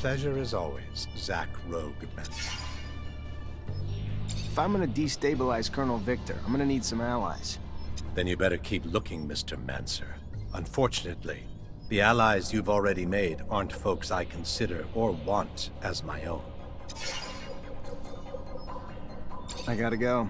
pleasure as always, Zach Rogue Mentor. If I'm gonna destabilize Colonel Victor, I'm gonna need some allies. Then you better keep looking, Mr. Mancer. Unfortunately, the allies you've already made aren't folks I consider or want as my own. I gotta go.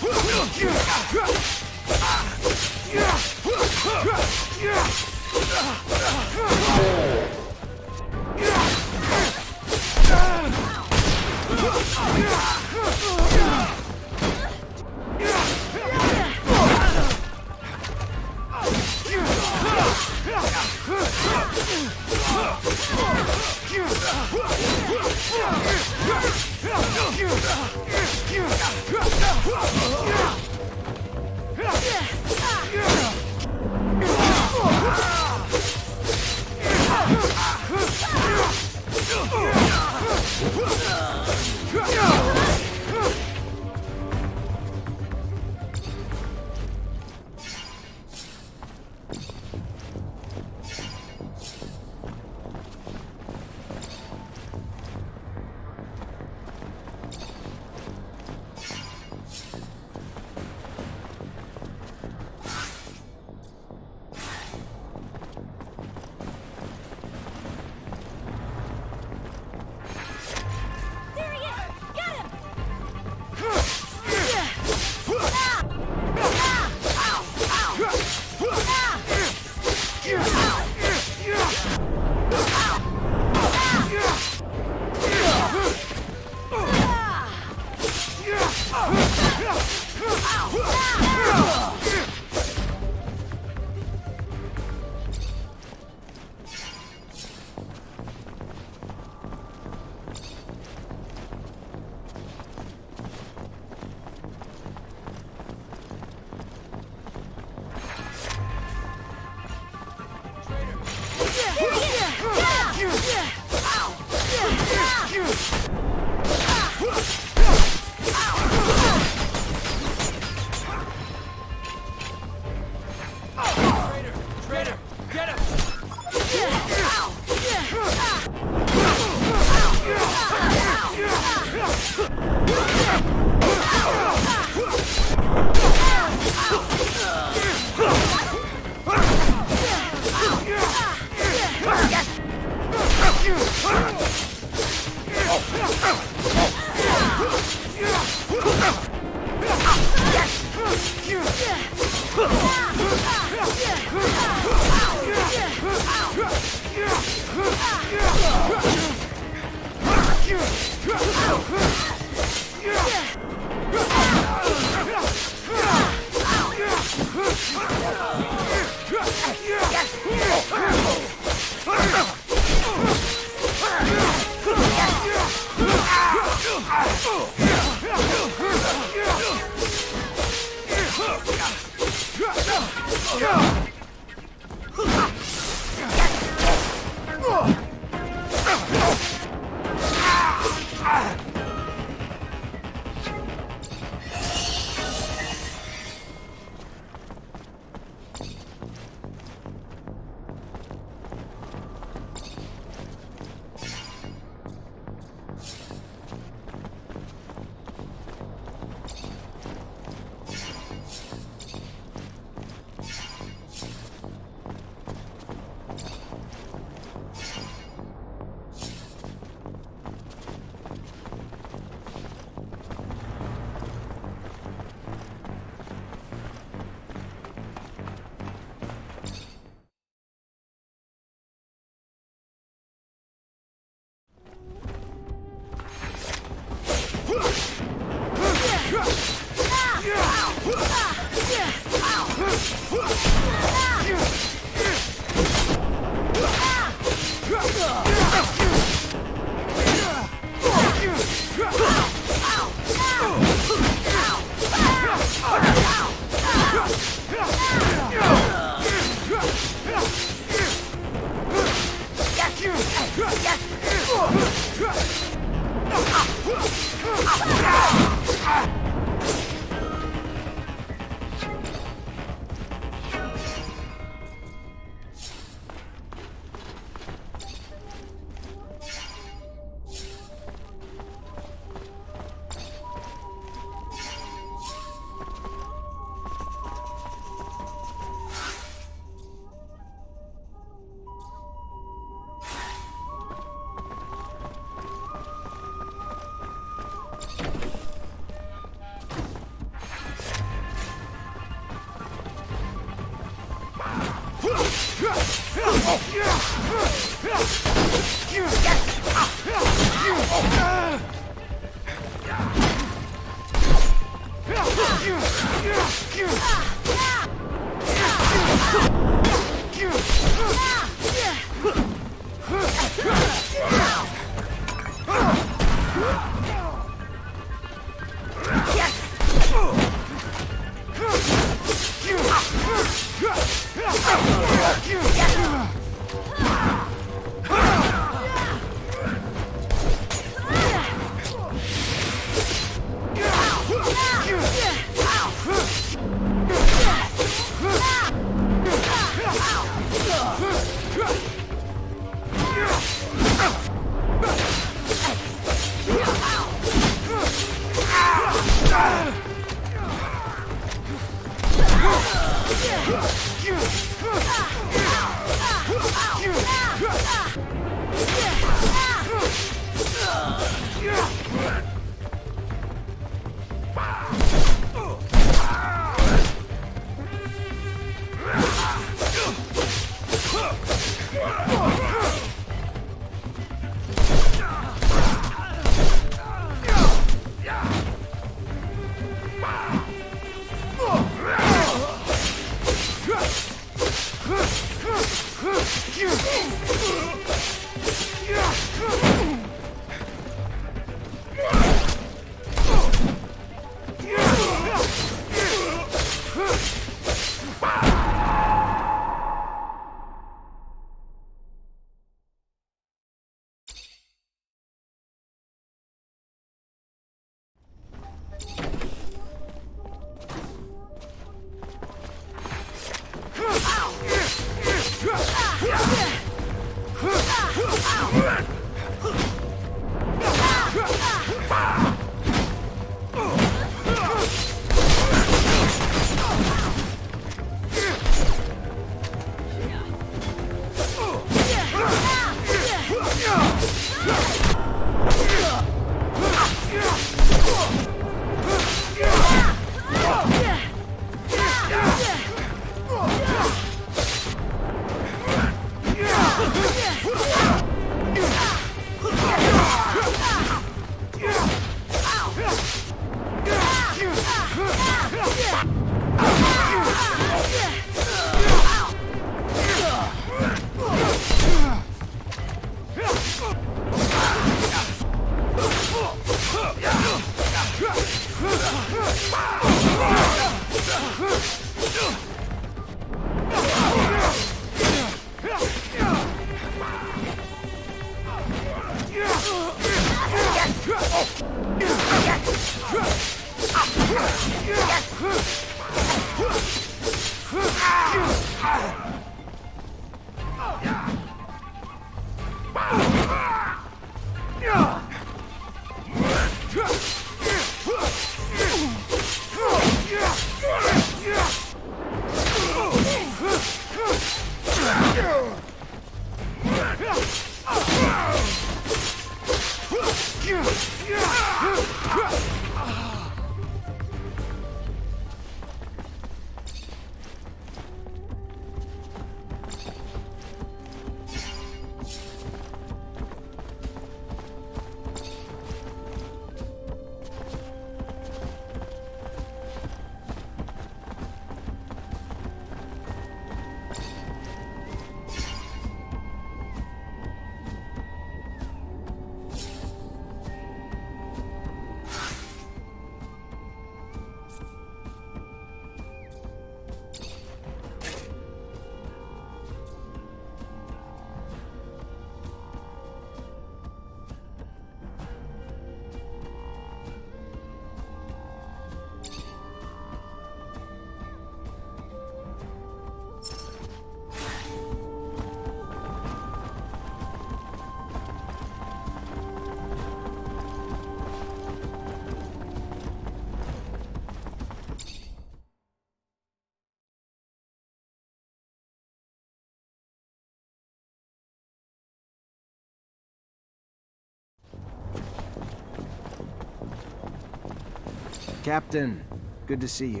Captain, good to see you.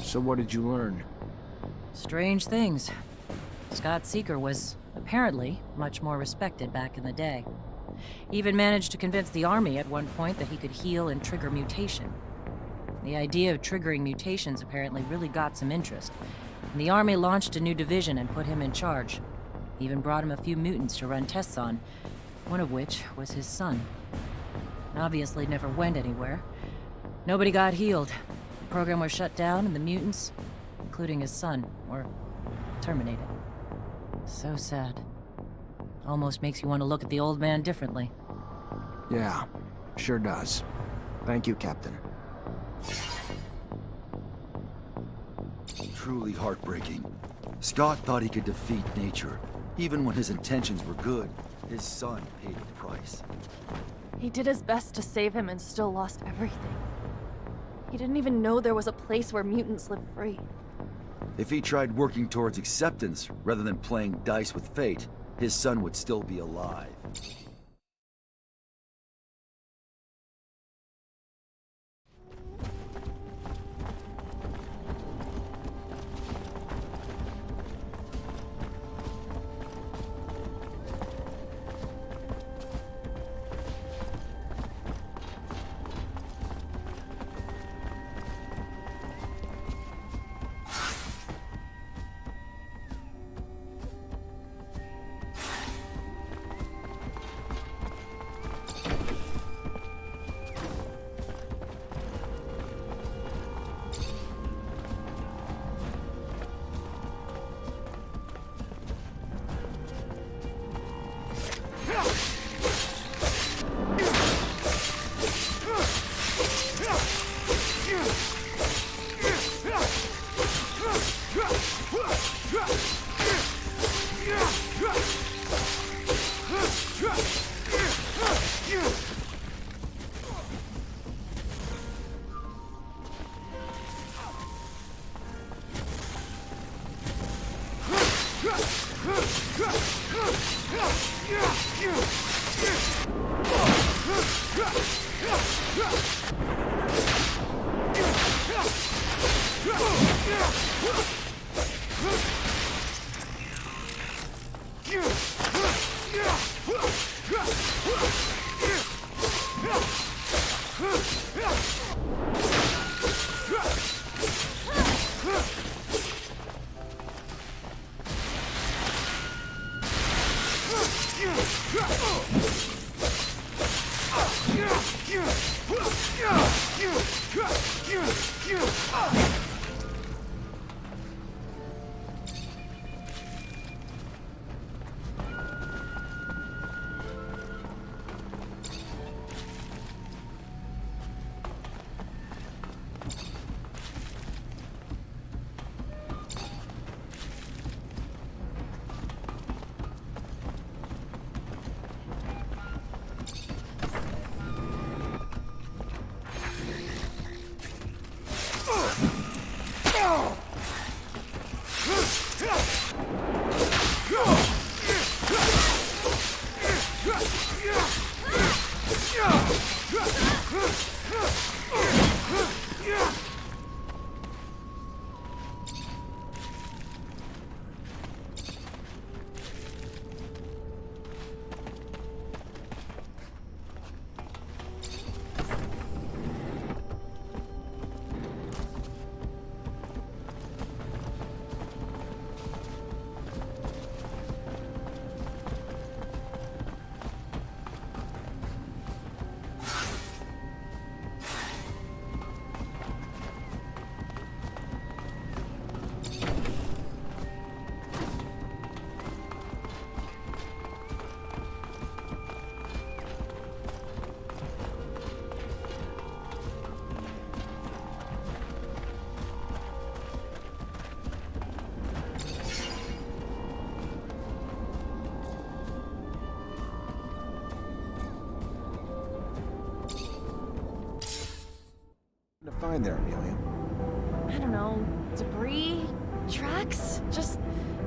So what did you learn? Strange things. Scott Seeker was, apparently, much more respected back in the day. He even managed to convince the army at one point that he could heal and trigger mutation. The idea of triggering mutations apparently really got some interest, and the army launched a new division and put him in charge. Even brought him a few mutants to run tests on, one of which was his son. Obviously never went anywhere. Nobody got healed. The program was shut down, and the mutants, including his son, were terminated. So sad. Almost makes you want to look at the old man differently. Yeah, sure does. Thank you, Captain. Truly heartbreaking. Scott thought he could defeat nature. Even when his intentions were good, his son paid the price. He did his best to save him and still lost everything. He didn't even know there was a place where mutants lived free. If he tried working towards acceptance rather than playing dice with fate, his son would still be alive. To find there, Amelia? I don't know, debris? Tracks? Just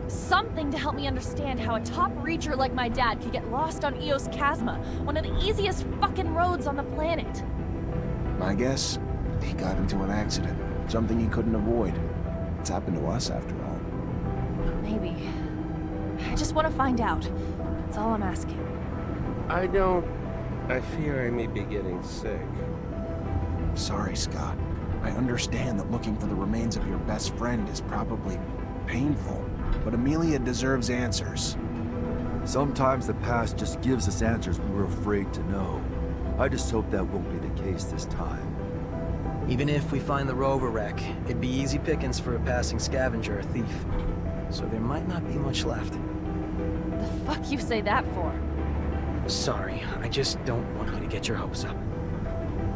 something to help me understand how a top reacher like my dad could get lost on Eos Chasma, one of the easiest fucking roads on the planet. I guess he got into an accident. Something he couldn't avoid. It's happened to us, after all. Maybe. I just want to find out. That's all I'm asking. I fear I may be getting sick. Sorry, Scott. I understand that looking for the remains of your best friend is probably painful, but Amelia deserves answers. Sometimes the past just gives us answers we were afraid to know. I just hope that won't be the case this time. Even if we find the rover wreck, it'd be easy pickings for a passing scavenger or thief. So there might not be much left. The fuck you say that for? Sorry, I just don't want you to get your hopes up.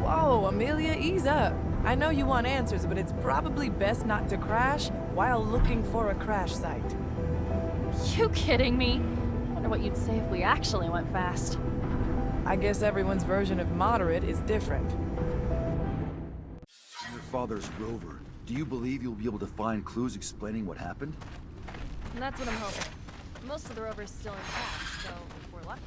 Whoa, Amelia, ease up. I know you want answers, but it's probably best not to crash while looking for a crash site. You kidding me? I wonder what you'd say if we actually went fast. I guess everyone's version of moderate is different. Your father's rover. Do you believe you'll be able to find clues explaining what happened? And that's what I'm hoping. Most of the rover's still intact, so if we're lucky.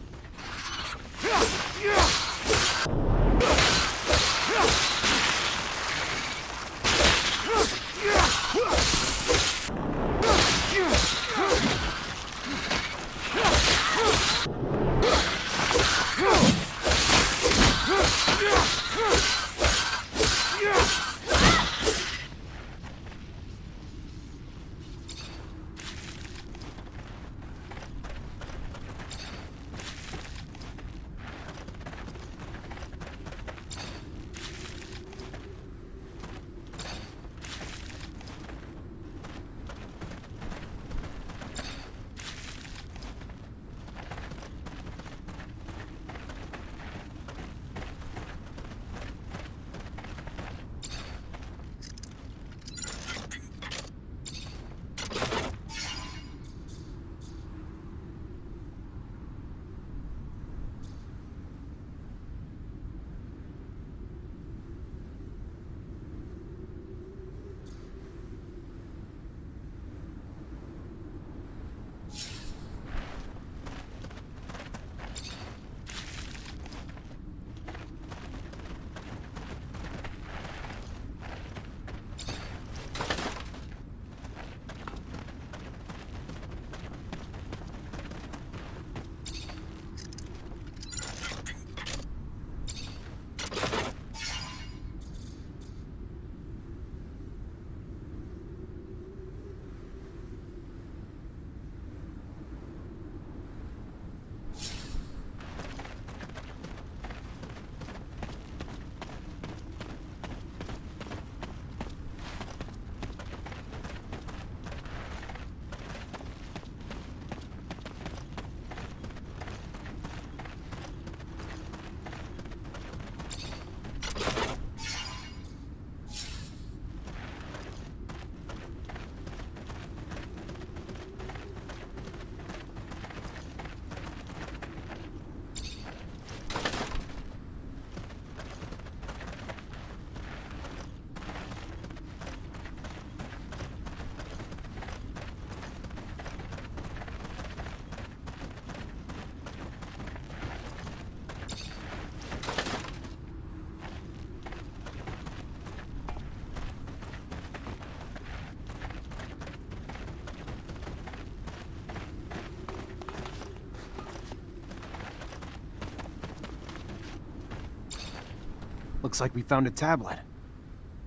Looks like we found a tablet.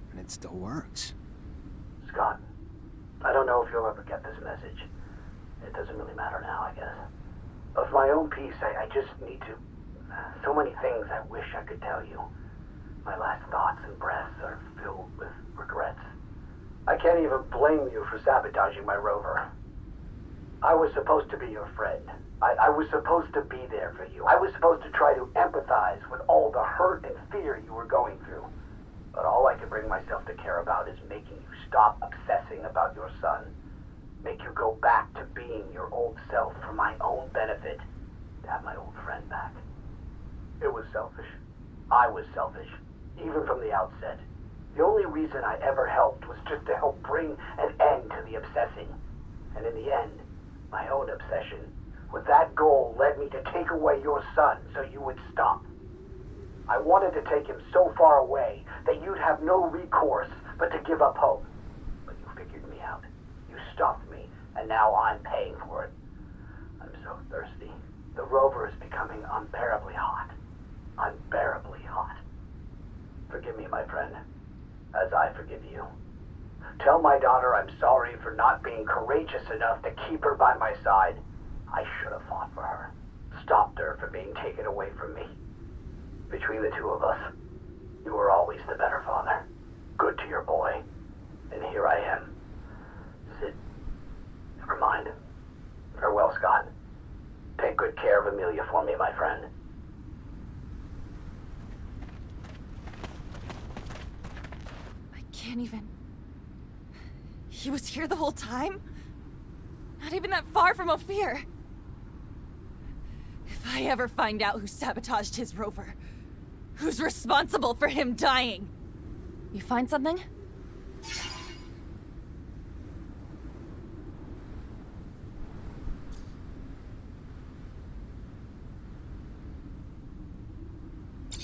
And it still works. Scott, I don't know if you'll ever get this message. It doesn't really matter now, I guess. Of my own peace, I just need to... So many things I wish I could tell you. My last thoughts and breaths are filled with regrets. I can't even blame you for sabotaging my rover. I was supposed to be your friend. I was supposed to be there for you. I was supposed to try to empathize with all the hurt and fear you were going through. But all I could bring myself to care about is making you stop obsessing about your son. Make you go back to being your old self for my own benefit. To have my old friend back. It was selfish. I was selfish. Even from the outset. The only reason I ever helped was just to help bring an end to the obsessing. And in the end, my own obsession with that goal led me to take away your son so you would stop. I wanted to take him so far away that you'd have no recourse but to give up hope. But you figured me out. You stopped me, and now I'm paying for it. I'm so thirsty. The rover is becoming unbearably hot. Unbearably hot. Forgive me, my friend, as I forgive you. Tell my daughter I'm sorry for not being courageous enough to keep her by my side. I should have fought for her. Stopped her from being taken away from me. Between the two of us, you were always the better father. Good to your boy. And here I am. Sid. Never mind. Farewell, Scott. Take good care of Amelia for me, my friend. I can't even... He was here the whole time? Not even that far from Ophir. If I ever find out who sabotaged his rover, who's responsible for him dying? You find something?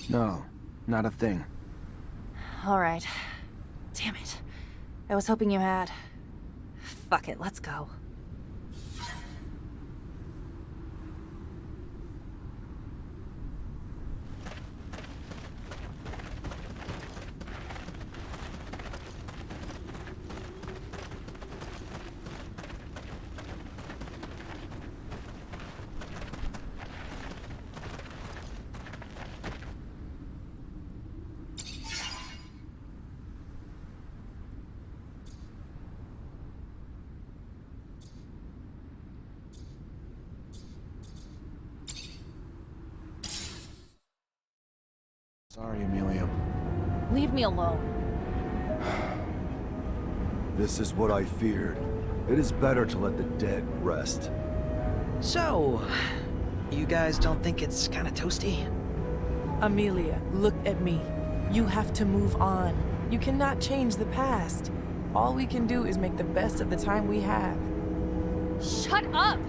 No, not a thing. All right. Damn it. I was hoping you had. Fuck it, let's go. Sorry, Amelia. Leave me alone. This is what I feared. It is better to let the dead rest. So, you guys don't think it's kind of toasty? Amelia, look at me. You have to move on. You cannot change the past. All we can do is make the best of the time we have. Shut up!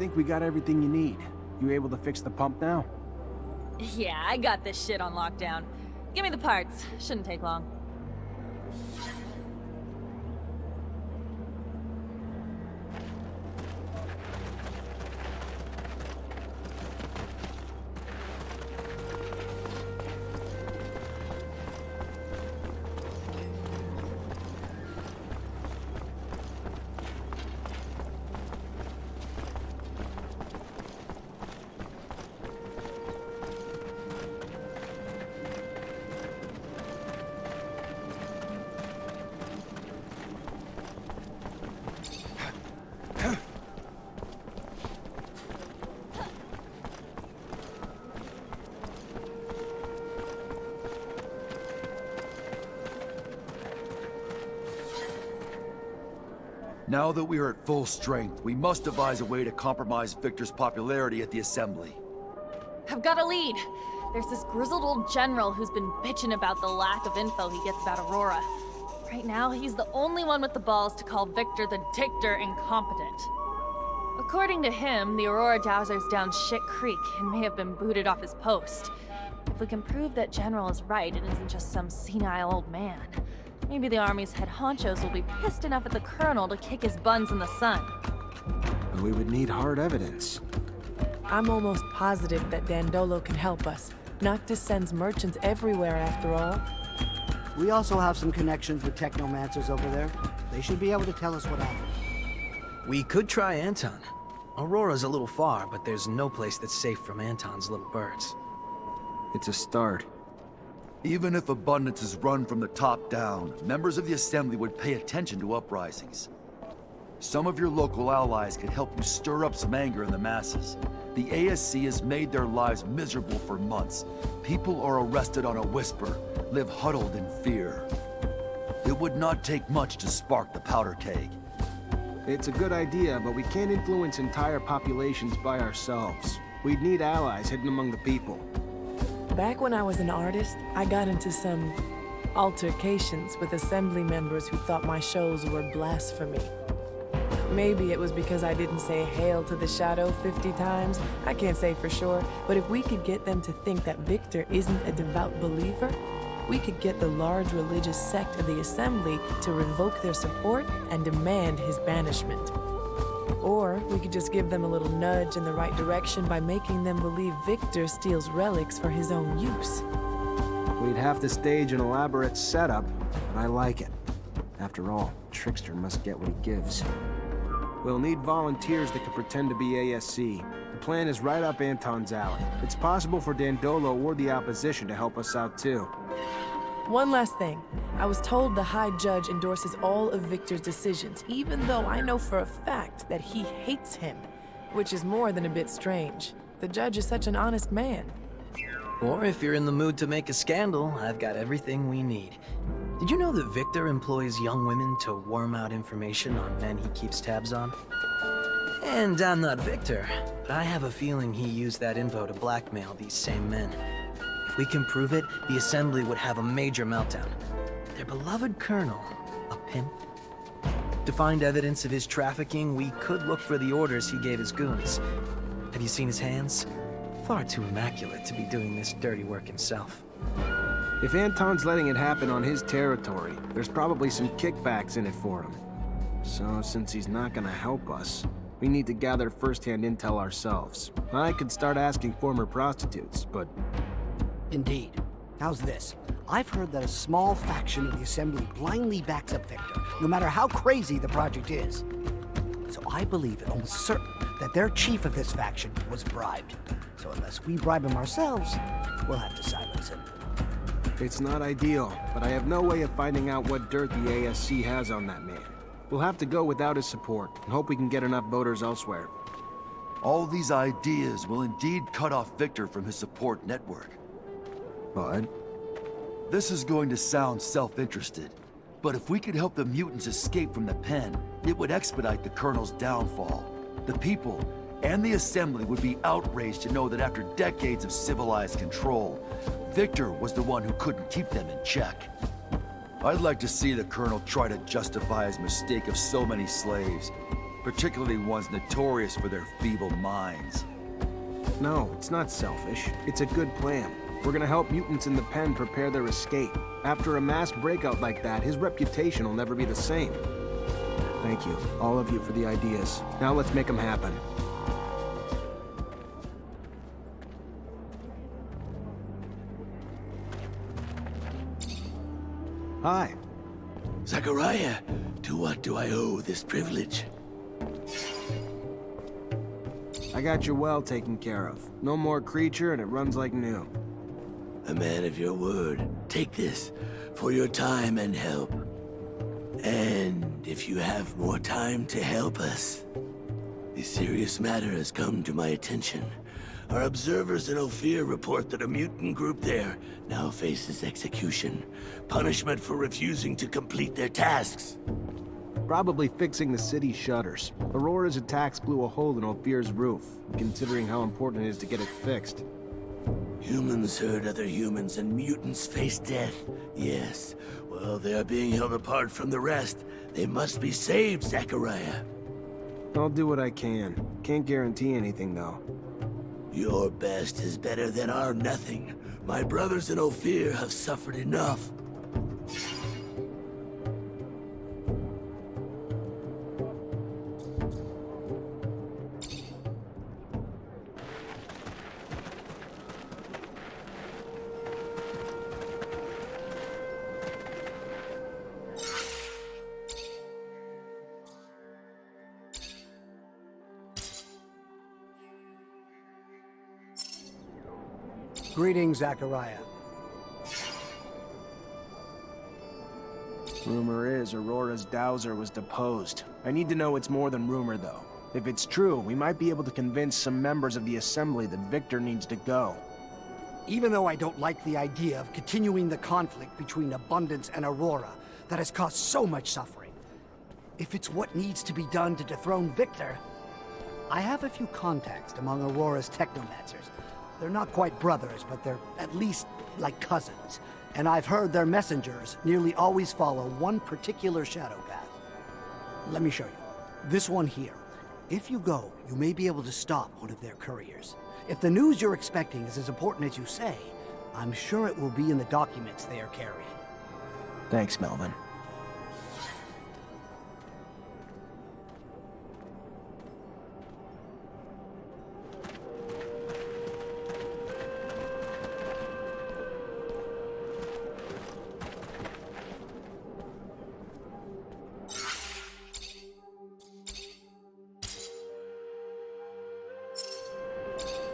think we got everything you need. You able to fix the pump now? Yeah, I got this shit on lockdown. Give me the parts. Shouldn't take long. Now that we are at full strength, we must devise a way to compromise Victor's popularity at the Assembly. I've got a lead. There's this grizzled old general who's been bitching about the lack of info he gets about Aurora. Right now, he's the only one with the balls to call Victor the Dictator incompetent. According to him, the Aurora dowser's down shit creek and may have been booted off his post. If we can prove that General is right and isn't just some senile old man, maybe the Army's head honchos will be pissed enough at the Colonel to kick his buns in the sun. And we would need hard evidence. I'm almost positive that Dandolo can help us. Noctis sends merchants everywhere, after all. We also have some connections with Technomancers over there. They should be able to tell us what happened. We could try Anton. Aurora's a little far, but there's no place that's safe from Anton's little birds. It's a start. Even if abundance is run from the top down, members of the Assembly would pay attention to uprisings. Some of your local allies could help you stir up some anger in the masses. The ASC has made their lives miserable for months. People are arrested on a whisper, live huddled in fear. It would not take much to spark the powder keg. It's a good idea, but we can't influence entire populations by ourselves. We'd need allies hidden among the people. Back when I was an artist, I got into some altercations with Assembly members who thought my shows were blasphemy. Maybe it was because I didn't say Hail to the Shadow 50 times. I can't say for sure, but if we could get them to think that Victor isn't a devout believer, we could get the large religious sect of the Assembly to revoke their support and demand his banishment. Or we could just give them a little nudge in the right direction by making them believe Victor steals relics for his own use. We'd have to stage an elaborate setup, but I like it. After all, Trickster must get what he gives. We'll need volunteers that can pretend to be ASC. The plan is right up Anton's alley. It's possible for Dandolo or the opposition to help us out too. One last thing. I was told the High Judge endorses all of Victor's decisions, even though I know for a fact that he hates him, which is more than a bit strange. The judge is such an honest man. Or if you're in the mood to make a scandal, I've got everything we need. Did you know that Victor employs young women to worm out information on men he keeps tabs on? And I'm not Victor, but I have a feeling he used that info to blackmail these same men. If we can prove it, the Assembly would have a major meltdown. Their beloved colonel, a pimp? To find evidence of his trafficking, we could look for the orders he gave his goons. Have you seen his hands? Far too immaculate to be doing this dirty work himself. If Anton's letting it happen on his territory, there's probably some kickbacks in it for him. So, since he's not gonna help us, we need to gather first-hand intel ourselves. I could start asking former prostitutes, but... Indeed. How's this? I've heard that a small faction of the Assembly blindly backs up Victor, no matter how crazy the project is. So I believe it almost certain that their chief of this faction was bribed. So unless we bribe him ourselves, we'll have to silence him. It's not ideal, but I have no way of finding out what dirt the ASC has on that man. We'll have to go without his support, and hope we can get enough voters elsewhere. All these ideas will indeed cut off Victor from his support network. But... This is going to sound self-interested, but if we could help the mutants escape from the pen, it would expedite the Colonel's downfall. The people and the Assembly would be outraged to know that after decades of civilized control, Victor was the one who couldn't keep them in check. I'd like to see the Colonel try to justify his mistake of so many slaves. particularly ones notorious for their feeble minds. No, it's not selfish. It's a good plan. We're gonna help mutants in the pen prepare their escape. After a mass breakout like that, his reputation will never be the same. Thank you, all of you, for the ideas. Now let's make them happen. Hi. Zachariah, to what do I owe this privilege? I got your well taken care of. No more creature and it runs like new. A man of your word. Take this for your time and help. And if you have more time to help us, a serious matter has come to my attention. Our observers in Ophir report that a mutant group there now faces execution. Punishment for refusing to complete their tasks. Probably fixing the city's shutters. Aurora's attacks blew a hole in Ophir's roof, considering how important it is to get it fixed. Humans hurt other humans and mutants face death. Yes, well, they are being held apart from the rest. They must be saved, Zachariah. I'll do what I can. Can't guarantee anything, though. Your best is better than our nothing. My brothers in Ophir have suffered enough. Greetings, Zachariah. Rumor is Aurora's dowser was deposed. I need to know it's more than rumor, though. If it's true, we might be able to convince some members of the Assembly that Victor needs to go. Even though I don't like the idea of continuing the conflict between Abundance and Aurora that has caused so much suffering, if it's what needs to be done to dethrone Victor, I have a few contacts among Aurora's Technomancers. They're not quite brothers, but they're at least like cousins. And I've heard their messengers nearly always follow one particular shadow path. Let me show you. This one here. If you go, you may be able to stop one of their couriers. If the news you're expecting is as important as you say, I'm sure it will be in the documents they are carrying. Thanks, Melvin.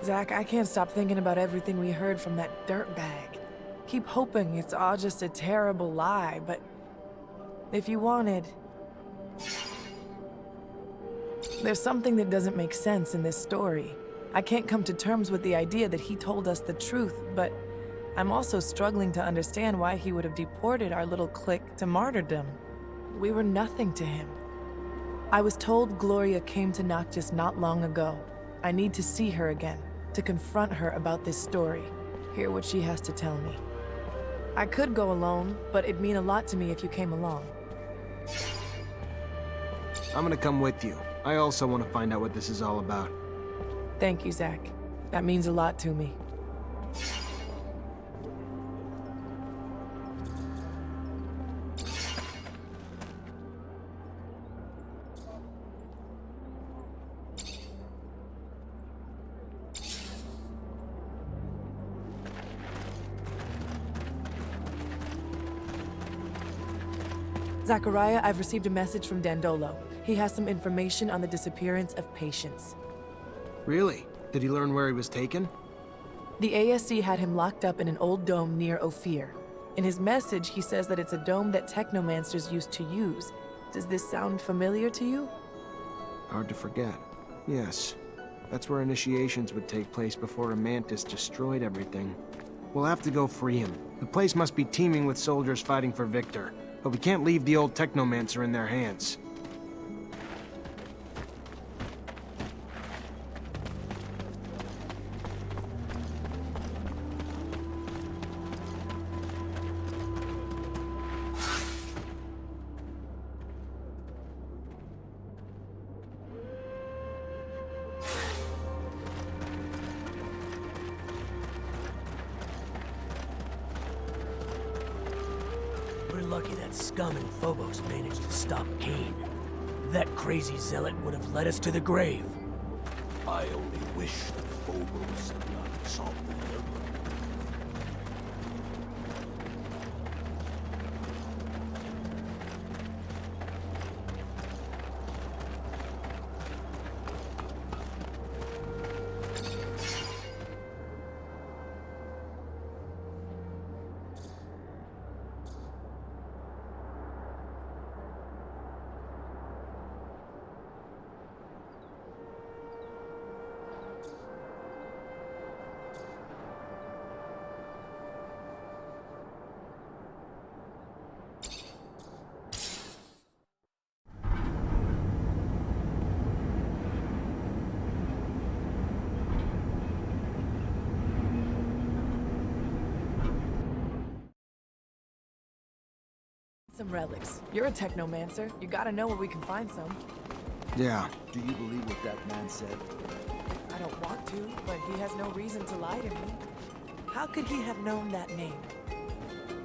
Zach, I can't stop thinking about everything we heard from that dirtbag. Keep hoping it's all just a terrible lie, but if you wanted... There's something that doesn't make sense in this story. I can't come to terms with the idea that he told us the truth, but I'm also struggling to understand why he would have deported our little clique to martyrdom. We were nothing to him. I was told Gloria came to Noctis not long ago. I need to see her again, to confront her about this story, hear what she has to tell me. I could go alone, but it'd mean a lot to me if you came along. I'm gonna come with you. I also want to find out what this is all about. Thank you, Zach. That means a lot to me. Zachariah, I've received a message from Dandolo. He has some information on the disappearance of patients. Really? Did he learn where he was taken? The ASC had him locked up in an old dome near Ophir. In his message, he says that it's a dome that Technomancers used to use. Does this sound familiar to you? Hard to forget. Yes. That's where initiations would take place before a mantis destroyed everything. We'll have to go free him. The place must be teeming with soldiers fighting for Victor. But we can't leave the old Technomancer in their hands. that scum in Phobos managed to stop Cain, that crazy zealot would have led us to the grave. I only wish that Phobos had not chopped them. Some relics. You're a technomancer. You gotta know where we can find some. Yeah. Do you believe what that man said? I don't want to, but he has no reason to lie to me. How could he have known that name?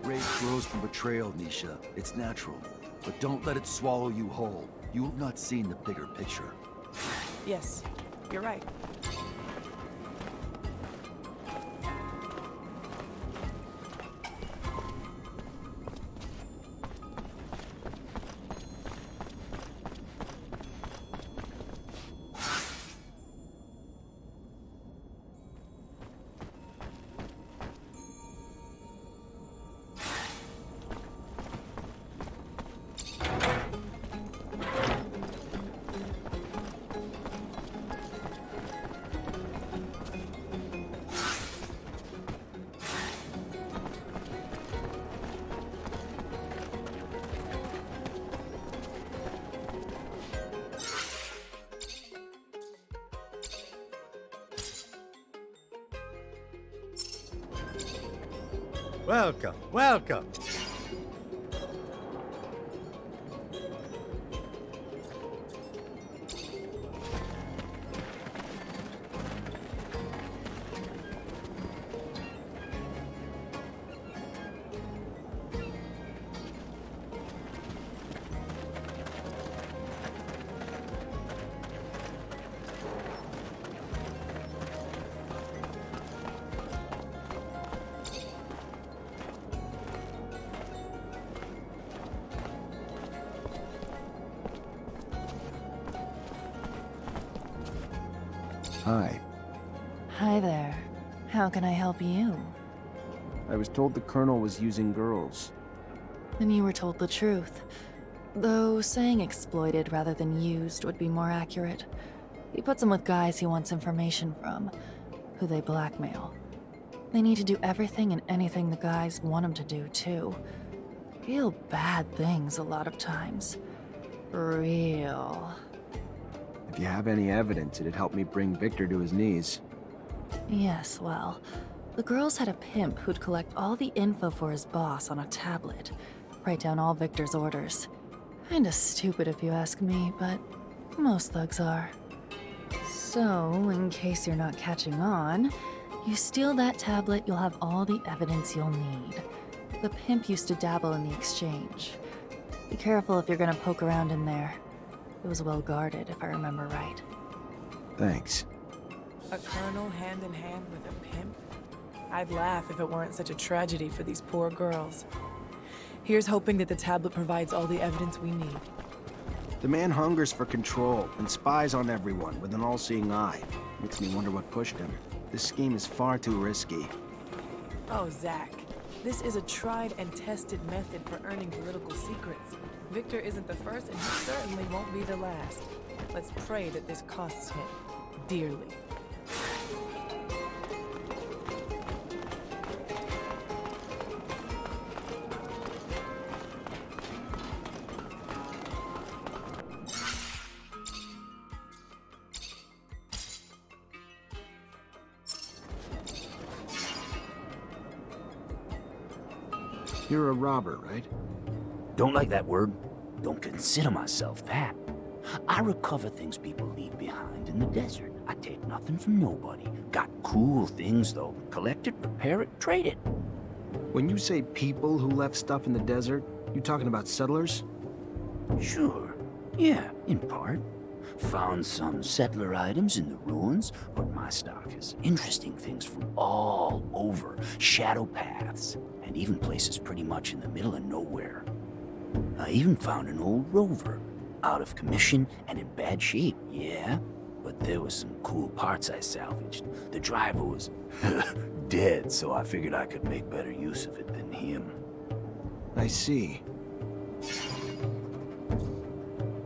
Rage grows from betrayal, Nisha. It's natural. But don't let it swallow you whole. You have not seen the bigger picture. Yes, you're right. Welcome, welcome. Hi. Hi there. How can I help you? I was told the Colonel was using girls. Then you were told the truth. Though saying exploited rather than used would be more accurate. He puts them with guys he wants information from, who they blackmail. They need to do everything and anything the guys want them to do, too. Real bad things a lot of times. Real. If you have any evidence, it'd help me bring Victor to his knees. Yes, well, the girls had a pimp who'd collect all the info for his boss on a tablet, write down all Victor's orders. Kinda stupid if you ask me, but most thugs are. So, in case you're not catching on, you steal that tablet, you'll have all the evidence you'll need. The pimp used to dabble in the exchange. Be careful if you're gonna poke around in there. It was well guarded, if I remember right. Thanks. A colonel hand in hand with a pimp? I'd laugh if it weren't such a tragedy for these poor girls. Here's hoping that the tablet provides all the evidence we need. The man hungers for control and spies on everyone with an all-seeing eye. Makes me wonder what pushed him. This scheme is far too risky. Oh, Zach. This is a tried and tested method for earning political secrets. Victor isn't the first, and he certainly won't be the last. Let's pray that this costs him dearly. You're a robber, right? Don't like that word. Don't consider myself that. I recover things people leave behind in the desert. I take nothing from nobody. Got cool things, though. Collect it, repair it, trade it. When you say people who left stuff in the desert, You talking about settlers? Sure. Yeah, in part. Found some settler items in the ruins, but my stock is interesting things from all over. Shadow paths, and even places pretty much in the middle of nowhere. I even found an old rover, out of commission and in bad shape, yeah? But there was some cool parts I salvaged. The driver was dead, so I figured I could make better use of it than him. I see.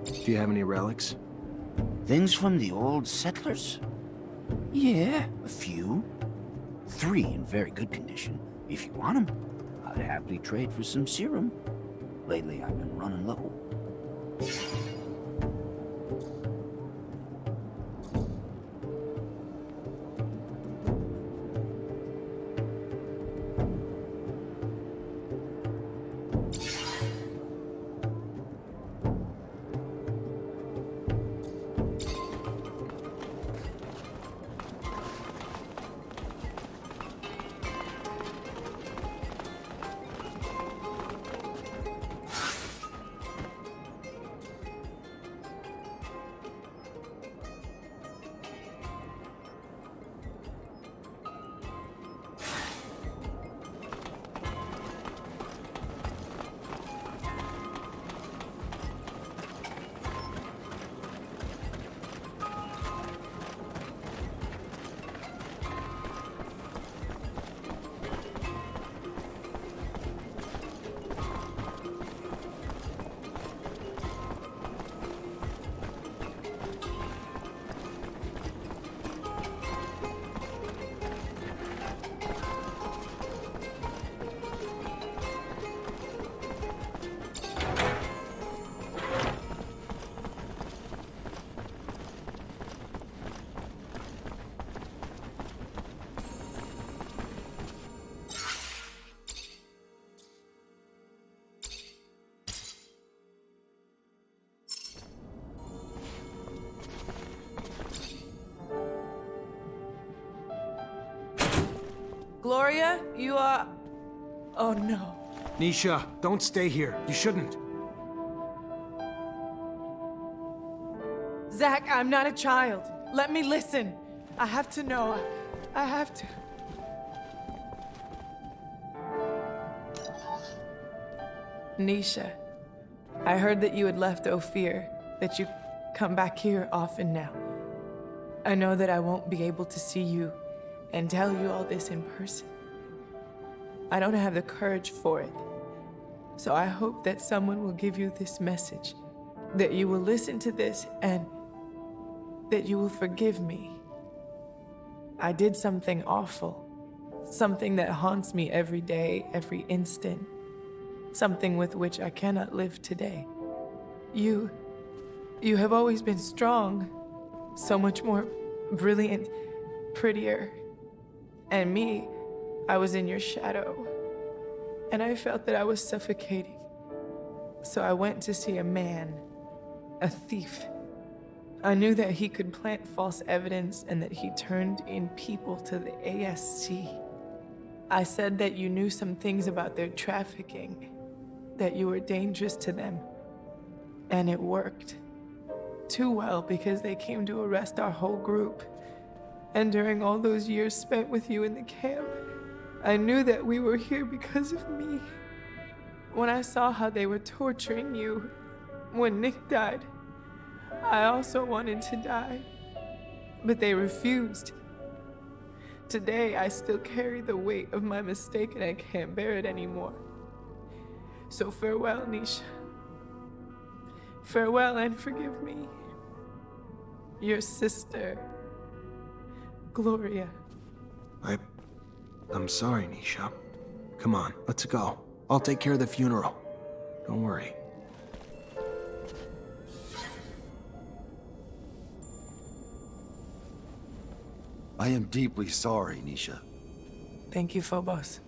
Do you have any relics? Things from the old settlers? Yeah, a few. 3 in very good condition. If you want them, I'd happily trade for some serum. Lately, I've been running low. Gloria, you are... Oh no. Nisha, don't stay here. You shouldn't. Zach, I'm not a child. Let me listen. I have to know. I have to. Nisha, I heard that you had left Ophir, that you come back here often now. I know that I won't be able to see you and tell you all this in person. I don't have the courage for it. So I hope that someone will give you this message, that you will listen to this and that you will forgive me. I did something awful, something that haunts me every day, every instant, something with which I cannot live today. You have always been strong, so much more brilliant, prettier. And me, I was in your shadow, and I felt that I was suffocating. So I went to see a man, a thief. I knew that he could plant false evidence and that he turned in people to the ASC. I said that you knew some things about their trafficking, that you were dangerous to them, and it worked. Too well, because they came to arrest our whole group. And during all those years spent with you in the camp, I knew that we were here because of me. When I saw how they were torturing you, when Nick died, I also wanted to die, but they refused. Today, I still carry the weight of my mistake and I can't bear it anymore. So farewell, Nisha. Farewell and forgive me. Your sister, Gloria. I'm sorry, Nisha. Come on, let's go. I'll take care of the funeral. Don't worry. I am deeply sorry, Nisha. Thank you, Phobos.